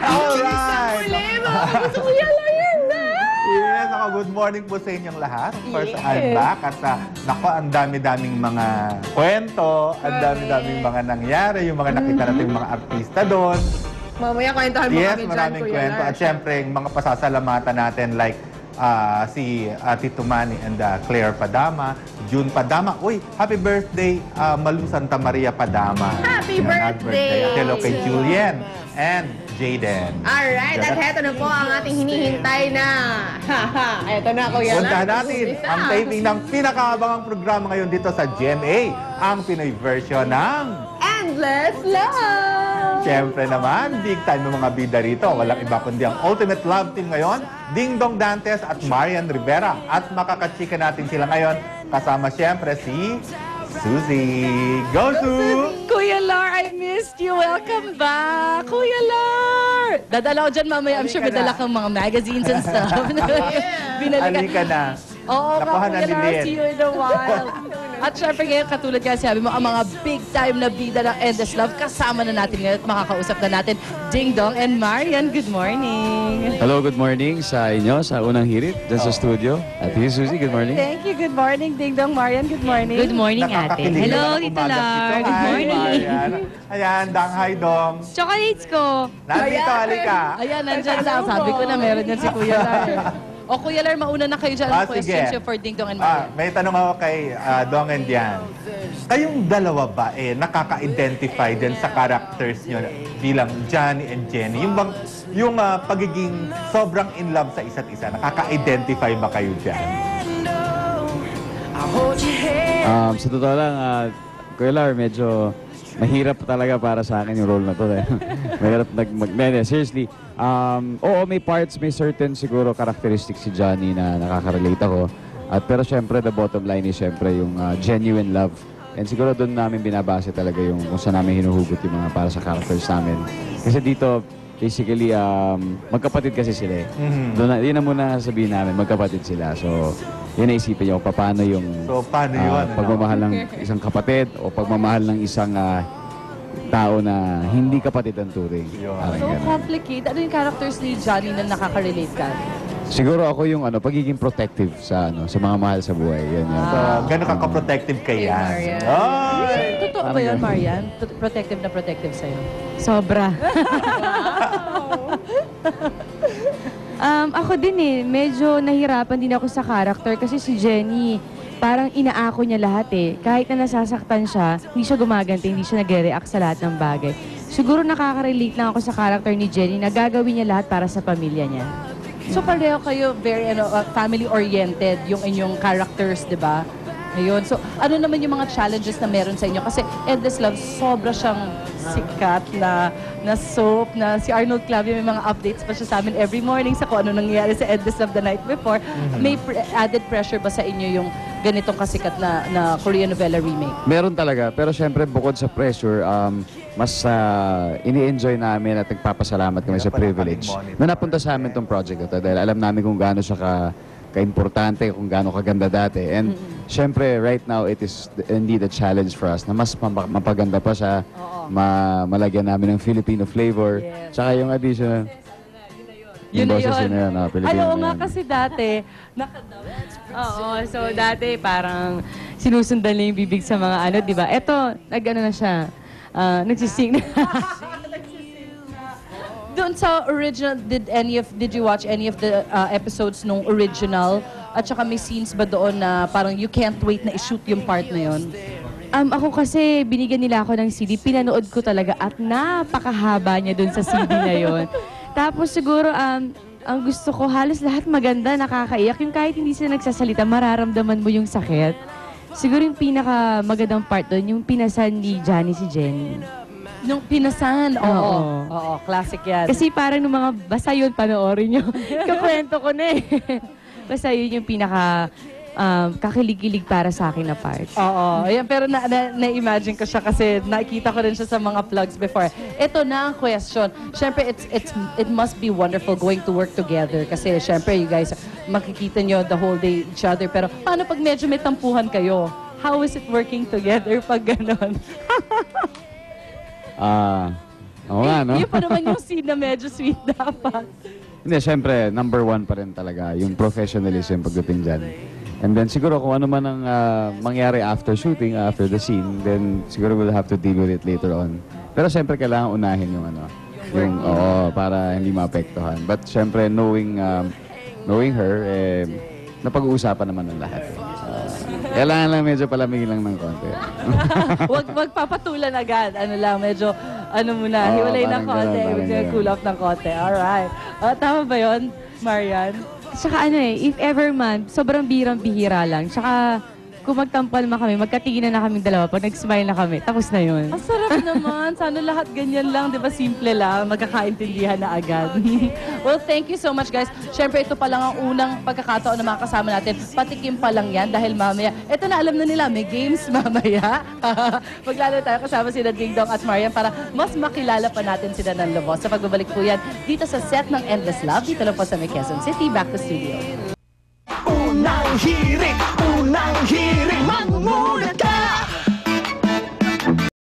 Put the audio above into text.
Alright! Gusto ko yan lang yan na! Yes, ako, good morning po sa inyong lahat. Of course, I'm back at nako, ang dami-daming mga kwento, ang dami-daming mga nangyari, yung mga nakita natin mga artista doon. Mamaya kwentuhan mo Yes, kami dyan, maraming Kuya kwento. Lars. At syempre, yung mga pasasalamatan natin like si Tito Manny and Claire Padama, June Padama. Uy, happy birthday, Malu Santa Maria Padama. Happy Yan, birthday! At hello kay Julian and Jaden. Alright, at heto na po ang ating hinihintay na. Haha, eto na, Kuya Lars. Punta natin ang taping ng pinakaabangang programa ngayon dito sa GMA, ang Pinoy version ng Endless Love! Siyempre naman, big time ng mga bida rito. Walang iba kundi ang Ultimate Love Team ngayon, Ding Dong Dantes at Marian Rivera. At makakachika natin sila ngayon, kasama siyempre si Suzy. Go, Su! Kuya Lar, I missed you. Welcome back. Kuya Lar! Dadala ko dyan mamaya. I'm sure may dala kang mga magazines and stuff. Binalikan. Halika na. Oo, Nakuha na Kuya ni Lar, Lynn. see you in a while. At syempre ngayon, katulad nga sabi mo, ang mga big time na bida ng Endless Love, kasama na natin ngayon at makakausap na natin Ding Dong and Marian. Good morning. Hello, good morning sa inyo, sa unang hirit, dyan sa studio. At you, Suzy, good morning. Thank you. Good morning, Ding Dong. Marian, good morning. Good morning, ate. Nakakakilig Hello, naman ang Tita umaga Lar. ito. Good Hi, morning. Marian. Ayan, Dang, hi, Dong. Chocolates ko. Nandito, halika. Ayan, nandyan lang. Sabi ko na meron yan si Kuya Lar. O Kuya Lar, mauna na kayo dyan. Ang questions sige. for Ding Dong and Marian. May tanong ako kay Dong and Dian. Kayong dalawa ba nakaka-identify din sa characters nyo bilang Johnny and Jenny? Yung pagiging sobrang in love sa isa't isa, nakaka-identify ba kayo dyan? Sa totoo lang, Kuya Lar, medyo mahirap talaga para sa akin yung role na to. Mahirap seriously. Oo, may parts, may certain siguro characteristics si Johnny na nakaka-relate ako. Pero syempre, the bottom line is syempre yung genuine love. And siguro doon namin binabase talaga yung kung saan namin hinuhugot yung mga para sa characters namin. Kasi dito, basically, magkapatid kasi sila eh. Yun na muna sabihin namin, magkapatid sila. So, yun naisipin niyo, paano yung paano yun? pagmamahal ng isang kapatid o pagmamahal ng isang tao na hindi kapatid ang turing. Parang So ganun. complicated. Ano yung characters ni Johnny na nakaka-relate ka? Siguro ako yung pagiging protective sa mga mahal sa buhay. Yan. So, gano'n ka-protective kay Yan? Marian. Ay! Totoo ba yan, Marian? Protective na protective sa'yo? Sobra. Ako din medyo nahirapan din ako sa character kasi si Jenny, parang inaako niya lahat Kahit na nasasaktan siya, hindi siya gumaganti, hindi siya nagre-react sa lahat ng bagay. Siguro nakaka-relate lang ako sa character ni Jenny na gagawin niya lahat para sa pamilya niya. So pareho kayo very family-oriented yung inyong characters, di ba? Ayun. So ano naman yung mga challenges na meron sa inyo? Kasi Endless Love, sobra siyang sikat na soap na si Arnold Clavio, may mga updates pa siya sa amin every morning sa kung ano nangyayari sa Endless Love the night before. May added pressure ba sa inyo yung ganitong kasikat na Korean novela remake? Meron talaga, pero syempre bukod sa pressure, mas ini-enjoy namin at nagpapasalamat kami sa privilege na napunta sa amin tong project ito dahil alam namin kung gaano siya ka-importante, kung gaano kaganda dati. And syempre, right now, it is indeed a challenge for us na mas mapaganda pa siya, malagyan namin ng Filipino flavor, tsaka yung addition. Yun na boses yun. yun. Filipino Ano na nga yun. kasi dati, Oo, so dati parang sinusundan lang yung bibig sa mga di ba? Eto, nag-ano na siya, nagsising na. doon sa original, did you watch any of the episodes nung original? At saka may scenes ba doon na parang you can't wait na i-shoot yung part na yun? Ako kasi binigyan nila ako ng CD, pinanood ko talaga at napakahaba niya dun sa CD na yon. Tapos siguro ang gusto ko halos lahat maganda, nakakaiyak. Yung kahit hindi sila nagsasalita, mararamdaman mo yung sakit. Siguro yung pinaka magandang part doon, yung pinasan ni Johnny si Jenny. Nung pinasan, oo. Oo. Classic yan. Kasi parang nung mga, basta yun, panoorin nyo. Kakwento ko na Basta yun yung pinaka kakilig-kilig para sa akin na part. Oo. Ayan, pero na-imagine ko siya kasi nakikita ko rin siya sa mga vlogs before. Ito na ang question. Siyempre, it must be wonderful going to work together kasi siyempre, you guys, makikita nyo the whole day each other. Pero paano pag medyo may tampuhan kayo? How is it working together pag ganon? Oo nga, no? Yun pa naman yung scene na medyo sweet dapat. Hindi, syempre, number one pa rin talaga, yung professionalism pagdating dyan. And then siguro kung ano man ang mangyari after shooting, after the scene, then siguro we'll have to deal with it later on. Pero syempre kailangan unahin yung para hindi maapektuhan. But syempre knowing her, napag-uusapan naman ng lahat. Kailangan lang medyo palamigin lang ng konti. Wag papatulan agad. Ano lang, medyo, muna, Oo, hiwalay ng parang konti. ganun, parang ganun. Cool off ng konti. Alright. Tama ba yun, Marian? Tsaka if ever man, sobrang bihira lang. Tsaka kung magtampal man kami, magkatinginan na kaming dalawa. Pag nag-smile na kami, tapos na yun. Ang sarap naman. Sana lahat ganyan lang, di ba? Simple lang. Magkakaintindihan na agad. Well, thank you so much, guys. Siyempre, ito pa lang ang unang pagkakataon na makakasama natin. Patikim pa lang yan dahil mamaya, ito na alam na nila, may games mamaya. Maglalo tayo kasama sila Ding Dong at Marian para mas makilala pa natin sila ng lubos. Sa pagbabalik po yan, dito sa set ng Endless Love, dito lang po sa Quezon City. Back to studio. Unang hirit